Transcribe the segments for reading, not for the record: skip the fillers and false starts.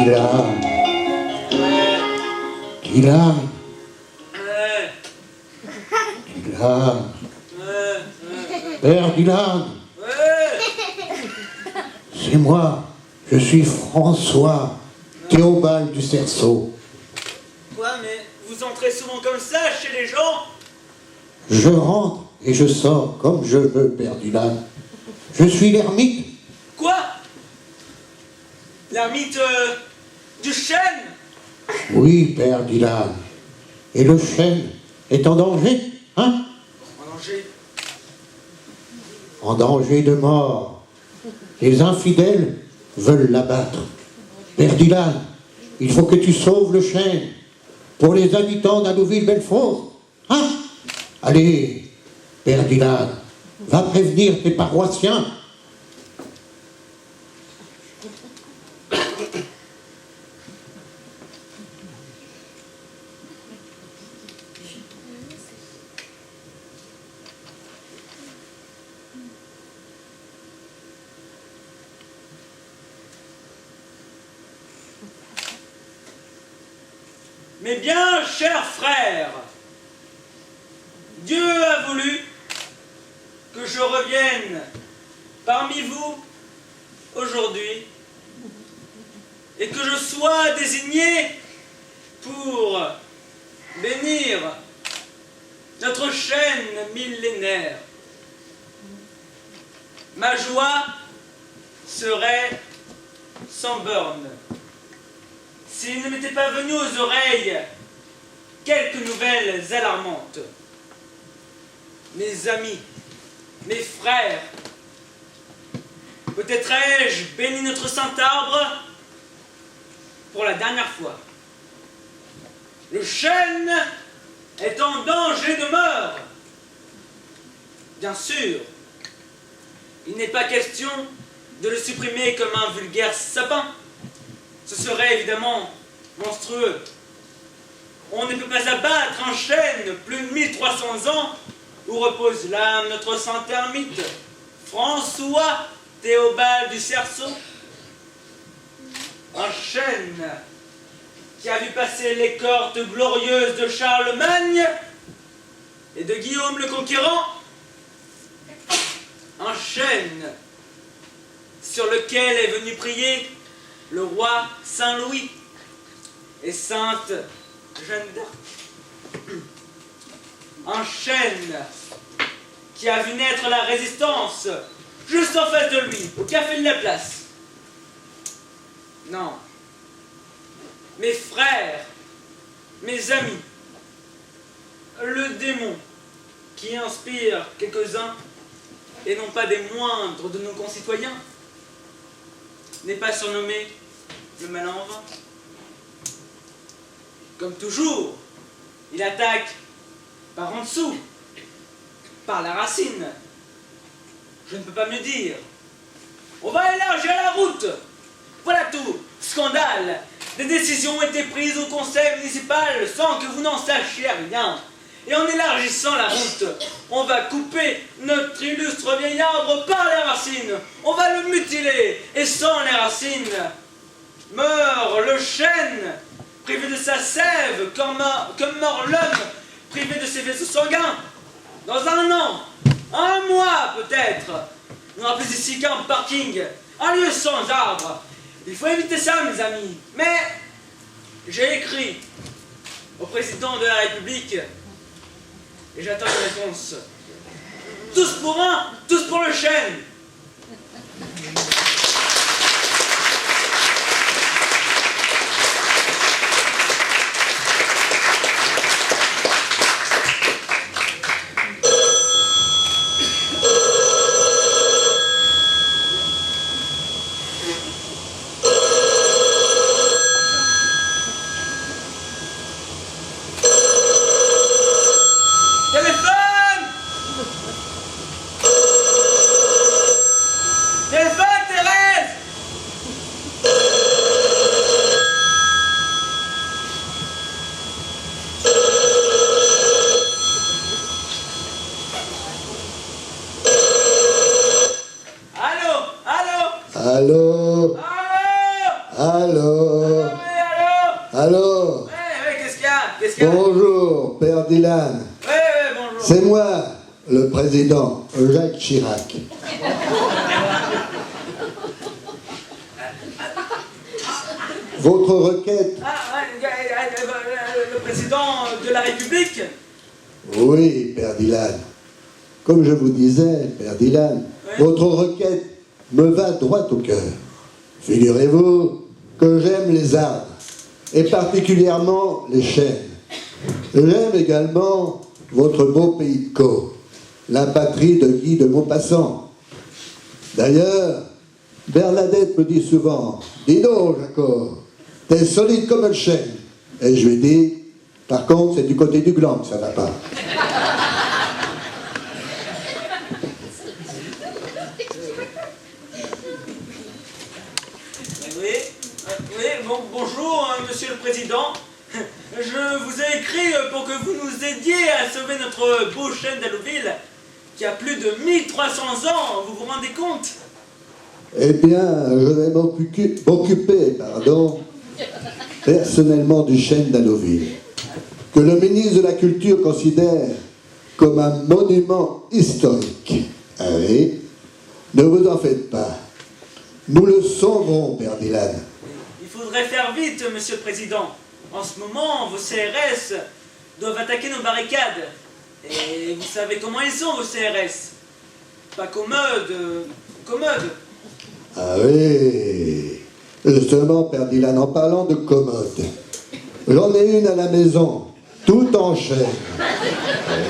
Dylan. Dylan. Dylan. Père Dylan. C'est moi. Je suis François Théobald du Cerceau. Quoi, mais vous entrez souvent comme ça chez les gens? Je rentre et je sors comme je veux, Père Dylan. Je suis l'ermite. Quoi? L'ermite du chêne? Oui, Père Dylan. Et le chêne est en danger, hein? En danger? En danger de mort. Les infidèles veulent l'abattre. Père Dylan, il faut que tu sauves le chêne pour les habitants d'Anouville-Belfort. Hein? Allez, Père Dylan, va prévenir tes paroissiens. Mais bien, chers frères, Dieu a voulu que je revienne parmi vous aujourd'hui et que je sois désigné pour bénir notre chaîne millénaire. Ma joie serait sans borne s'il ne m'était pas venu aux oreilles quelques nouvelles alarmantes. Mes amis, mes frères, peut-être ai-je béni notre saint arbre pour la dernière fois. Le chêne est en danger de mort. Bien sûr, il n'est pas question de le supprimer comme un vulgaire sapin. Ce serait évidemment monstrueux. On ne peut pas abattre un chêne plus de 1300 ans où repose l'âme de notre saint ermite, François Théobald du Cerceau. Un chêne qui a vu passer les cohortes glorieuses de Charlemagne et de Guillaume le Conquérant. Un chêne sur lequel est venu prier le roi Saint-Louis et sainte Jeanne d'Arc. Un chêne qui a vu naître la résistance juste en face de lui, au café de la place. Non. Mes frères, mes amis, le démon qui inspire quelques-uns et non pas des moindres de nos concitoyens n'est pas surnommé le malin en vain. Comme toujours, il attaque par en dessous, par la racine. Je ne peux pas mieux dire. On va élargir la route. Voilà tout. Scandale. Des décisions ont été prises au conseil municipal sans que vous n'en sachiez rien. Et en élargissant la route, on va couper notre illustre vieil arbre par les racines. On va le mutiler. Et sans les racines, meurt le chêne, privé de sa sève, comme mort l'homme, privé de ses vaisseaux sanguins. Dans un an, un mois peut-être, on n'aura plus ici qu'un parking, un lieu sans arbre. Il faut éviter ça, mes amis. Mais j'ai écrit au président de la République et j'attends une réponse. Tous pour un, tous pour le chêne. Allô? Allô? Allô? Ouais, allô? Allô? Ouais, qu'est-ce qu'il y a? Qu'est-ce qu'il y a? Bonjour, Père Dylan. Ouais, bonjour. C'est moi, le président Jacques Chirac. Votre requête? Le président de la République? Oui, Père Dylan. Comme je vous disais, Père Dylan, votre requête me va droit au cœur. Figurez-vous que j'aime les arbres, et particulièrement les chênes. J'aime également votre beau pays de Caux, la patrie de Guy de Maupassant. D'ailleurs, Bernadette me dit souvent, « Dis donc, Jacob, t'es solide comme le chêne. » Et je lui dis, « Par contre, c'est du côté du gland que ça va pas. » Bonjour, monsieur le président. Je vous ai écrit pour que vous nous aidiez à sauver notre beau chêne d'Allouville, qui a plus de 1300 ans, vous vous rendez compte? Eh bien, je vais m'occuper, personnellement du chêne d'Allouville, que le ministre de la Culture considère comme un monument historique. Ah oui? Ne vous en faites pas. Nous le sauverons, Père Dylan. Il faudrait faire vite, monsieur le président. En ce moment, vos CRS doivent attaquer nos barricades. Et vous savez comment ils sont, vos CRS. Pas commodes. Ah oui. Justement, Père Dylan, en parlant de commode, j'en ai une à la maison, tout en chaîne.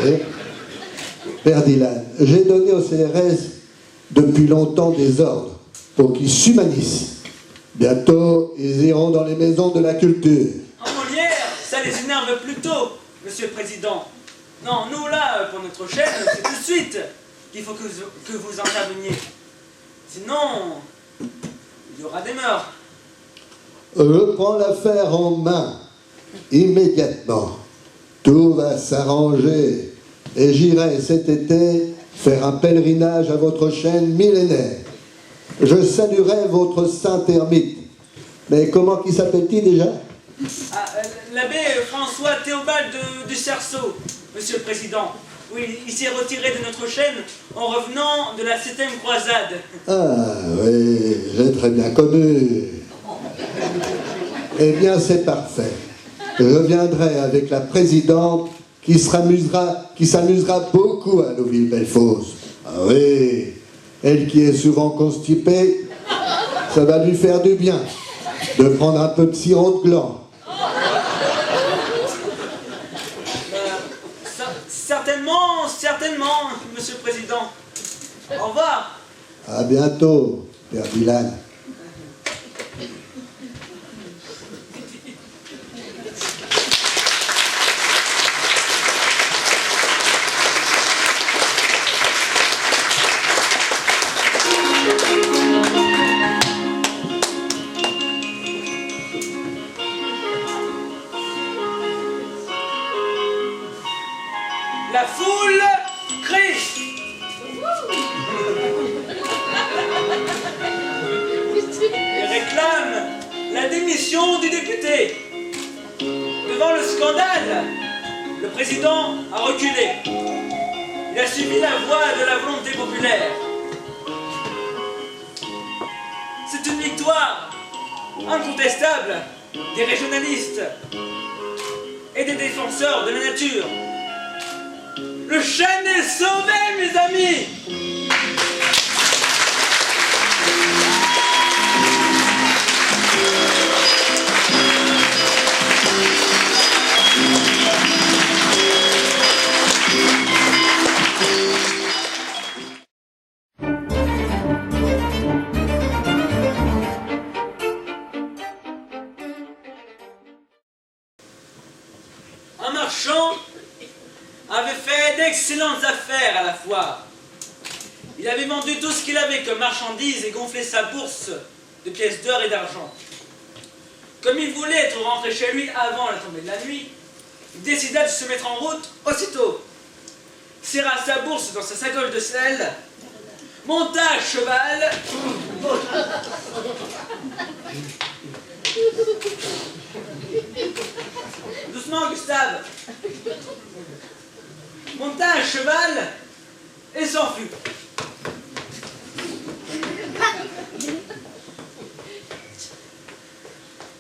Oui. Père Dylan, j'ai donné aux CRS depuis longtemps des ordres pour qu'ils s'humanisent. Bientôt, ils iront dans les maisons de la culture. En Molière, ça les énerve plutôt, monsieur le président. Non, nous là, pour notre chaîne, c'est tout de suite qu'il faut que vous interveniez. Sinon, il y aura des meurtres. Je prends l'affaire en main, immédiatement. Tout va s'arranger et j'irai cet été faire un pèlerinage à votre chaîne millénaire. Je saluerai votre saint ermite. Mais comment qui s'appelle-t-il déjà? L'abbé François Théobald du Cerceau, monsieur le président. Oui, il s'est retiré de notre chaîne en revenant de la 7e croisade. Ah oui, j'ai très bien connu. Eh bien, c'est parfait. Je viendrai avec la présidente qui s'amusera beaucoup à Louville-Bellefosse. Ah oui, elle qui est souvent constipée, ça va lui faire du bien de prendre un peu de sirop de gland. Certainement, monsieur le président. Au revoir. À bientôt, Père Dylan. La foule crie. Et réclame la démission du député. Devant le scandale, le président a reculé. Il a suivi la voie de la volonté populaire. C'est une victoire incontestable des régionalistes et des défenseurs de la nature. Le chêne est sauvé, mes amis! Un marchand avait fait d'excellentes affaires à la foire. Il avait vendu tout ce qu'il avait comme marchandise et gonflé sa bourse de pièces d'or et d'argent. Comme il voulait être rentré chez lui avant la tombée de la nuit, il décida de se mettre en route aussitôt. Serra sa bourse dans sa sacoche de sel, monta à cheval maintenant, Gustave. Monta un cheval et s'enfuit.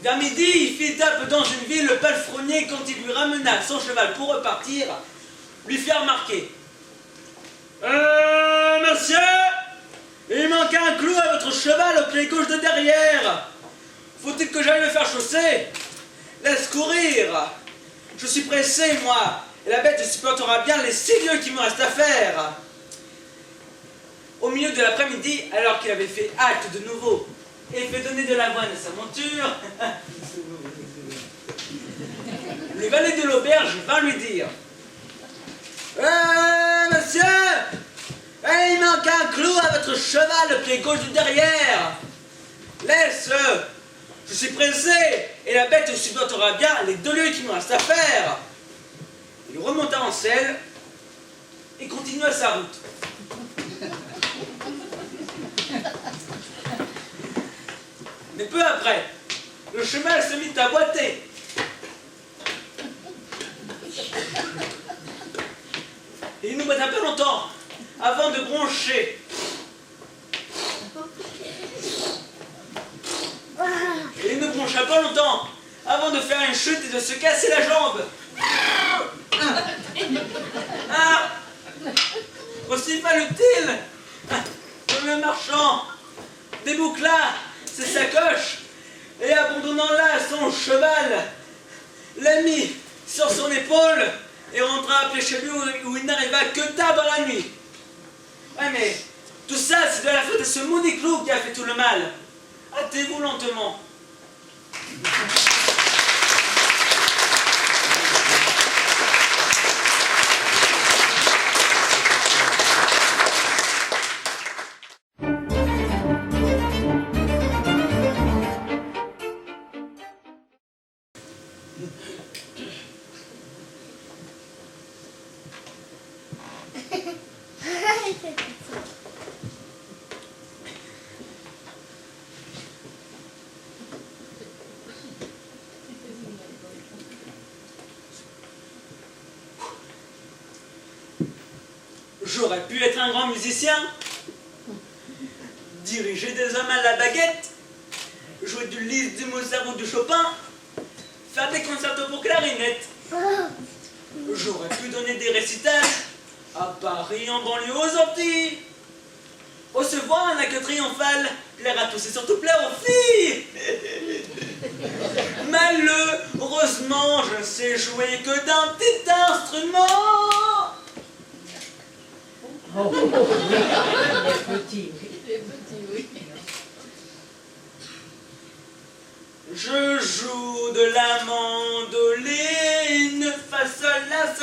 Vers midi, il fit étape dans une ville. Le palefrenier, quand il lui ramena son cheval pour repartir, lui fit remarquer: monsieur, il manque un clou à votre cheval au pied gauche de derrière. Faut-il que j'aille le faire chausser? Laisse courir. Je suis pressé, moi, et la bête supportera bien les 6 lieues qu'il me reste à faire. Au milieu de l'après-midi, alors qu'il avait fait halte de nouveau et fait donner de l'avoine à sa monture, le valet de l'auberge vint lui dire: monsieur, il manque un clou à votre cheval au pied gauche du derrière. Laisse, je suis pressé, et la bête supportera bien les 2 lieues qu'il me reste à faire. Il remonta en selle et continua sa route. Mais peu après, le cheval se mit à boiter. Et il ne boita pas longtemps avant de broncher. Et il ne broncha pas longtemps avant de faire une chute et de se casser la jambe. Aussi fallut-il que le marchand déboucla ses sacoches et, abandonnant là son cheval, l'a mis sur son épaule et rentra appeler chez lui où il n'arriva que tard dans la nuit. Ouais, mais tout ça, c'est de la faute de ce maudit clou qui a fait tout le mal. Hâtez-vous lentement. J'aurais pu être un grand musicien, diriger des hommes à la baguette, jouer du Liszt, du Mozart ou du Chopin, faire des concertos pour clarinette. J'aurais pu donner des récitals à Paris, en banlieue, aux Antilles, recevoir un accueil triomphal, plaire à tous et surtout plaire aux filles. Malheureusement, je ne sais jouer que d'un petit instrument. Oh, les petits, oui. Je joue de la mandoline, fa sol la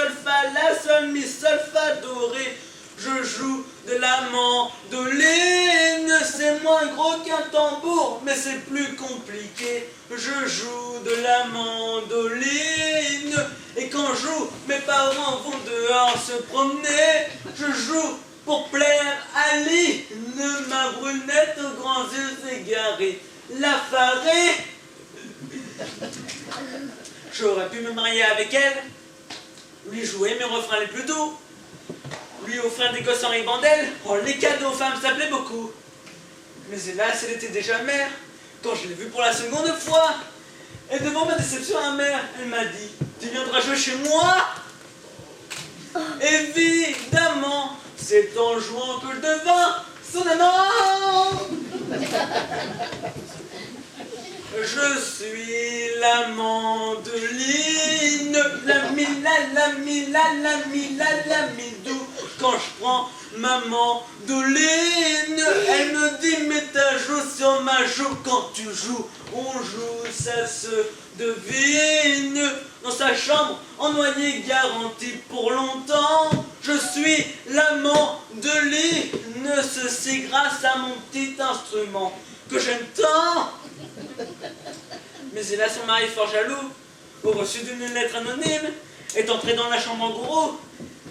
sol mi sol fa do ré. Je joue de la mandoline, c'est moins gros qu'un tambour, mais c'est plus compliqué. Je joue de la mandoline, et quand je joue, mes parents vont dehors se promener. Je joue pour plaire à Aline, ma brunette aux grands yeux égarés. La farée. J'aurais pu me marier avec elle, lui jouer mes refrains les plus doux, lui offrir des gosses en ribandelle. Oh, les cadeaux aux femmes, ça plaît beaucoup. Mais hélas, elle était déjà mère quand je l'ai vue pour la seconde fois. Et devant ma déception amère, elle m'a dit: tu viendras jouer chez moi? Évidemment, c'est en jouant que je devins son amant. Je suis la mandoline, la mi do. Quand je prends ma mandoline, elle me dit: mets ta joue sur ma joue. Quand tu joues, on joue, ça se devine. Dans sa chambre, en noyer garanti pour longtemps. Je suis la mandoline, ceci grâce à mon petit instrument que j'aime tant. Mais hélas, son mari fort jaloux, au reçu d'une lettre anonyme, est entré dans la chambre en gros.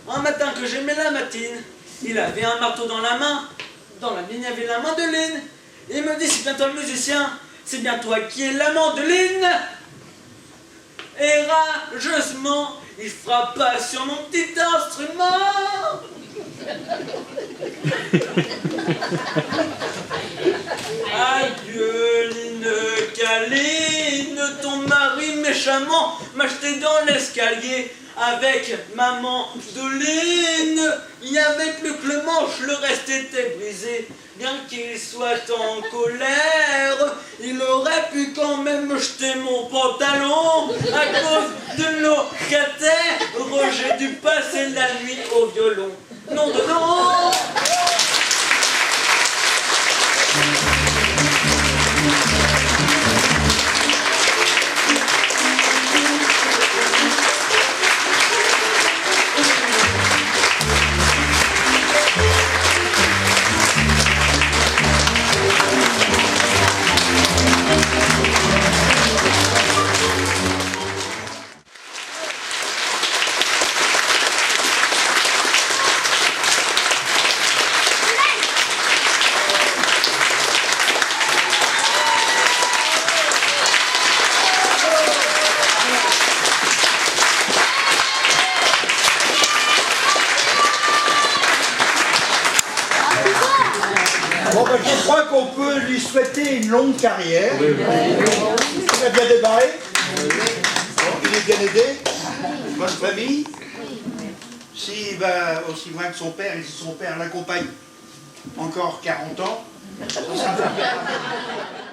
Un matin que j'aimais la matine, il avait un marteau dans la main. Dans la mienne, il y avait la mandoline. Il me dit: c'est bien toi le musicien, c'est bien toi qui es la mandoline. et rageusement, il frappa sur mon petit instrument. Adieu, Line Caline, ton mari méchamment m'a jeté dans l'escalier avec maman Doline. Et avec le Clémenche, le reste était brisé. Bien qu'il soit en colère, il aurait pu quand même jeter mon pantalon à cause de locataire. Roger dû passer la nuit au violon. Non de non. Bon, ben, je crois qu'on peut lui souhaiter une longue carrière. Il a bien démarré. Bon, il est bien aidé. Bonne famille. S'il va aussi loin que son père, et si son père l'accompagne encore 40 ans, ça sera bien.